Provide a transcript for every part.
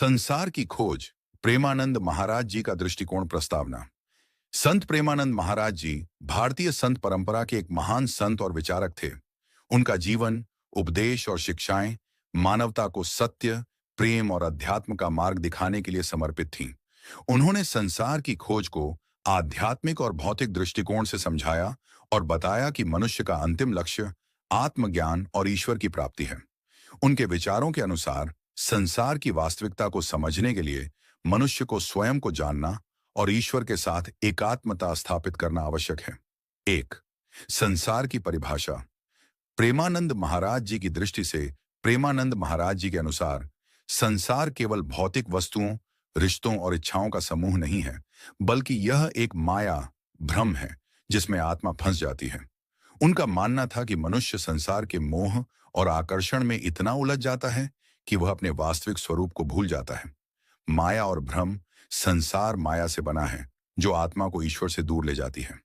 संसार की खोज। प्रेमानंद महाराज जी का दृष्टिकोण प्रस्तावना। संत प्रेमानंद महाराज जी भारतीय संत परंपरा के एक महान संत और विचारक थे। उनका जीवन, उपदेश और शिक्षाएं मानवता को सत्य, प्रेम और अध्यात्म का मार्ग दिखाने के लिए समर्पित थीं। उन्होंने संसार की खोज को आध्यात्मिक और भौतिक दृष्टिकोण से समझाया और बताया कि मनुष्य का अंतिम लक्ष्य आत्मज्ञान और ईश्वर की प्राप्ति है। उनके विचारों के अनुसार संसार की वास्तविकता को समझने के लिए मनुष्य को स्वयं को जानना और ईश्वर के साथ एकात्मता स्थापित करना आवश्यक है। एक, संसार की परिभाषा। प्रेमानंद महाराज जी की दृष्टि से, प्रेमानंद महाराज जी के अनुसार संसार केवल भौतिक वस्तुओं, रिश्तों और इच्छाओं का समूह नहीं है, बल्कि यह एक माया, भ्रम है जिसमें आत्मा फंस जाती है। उनका मानना था कि मनुष्य संसार के मोह और आकर्षण में इतना उलझ जाता है कि वह अपने वास्तविक स्वरूप को भूल जाता है। माया और भ्रम। संसार माया से बना है जो आत्मा को ईश्वर से दूर ले जाती है।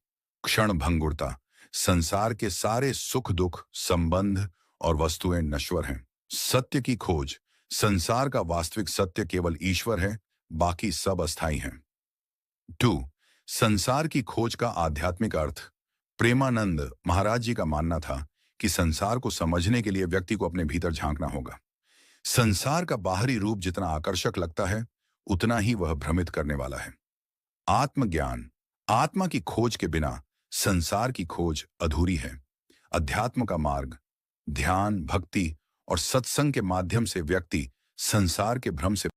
क्षण भंगुरता। संसार के सारे सुख दुख, संबंध और वस्तुएं नश्वर हैं। सत्य की खोज। संसार का वास्तविक सत्य केवल ईश्वर है, बाकी सब अस्थायी हैं। 2, संसार की खोज का आध्यात्मिक अर्थ। प्रेमानंद महाराज जी का मानना था कि संसार को समझने के लिए व्यक्ति को अपने भीतर झांकना होगा। संसार का बाहरी रूप जितना आकर्षक लगता है, उतना ही वह भ्रमित करने वाला है। आत्मज्ञान। आत्मा की खोज के बिना संसार की खोज अधूरी है। अध्यात्म का मार्ग, ध्यान, भक्ति और सत्संग के माध्यम से व्यक्ति संसार के भ्रम से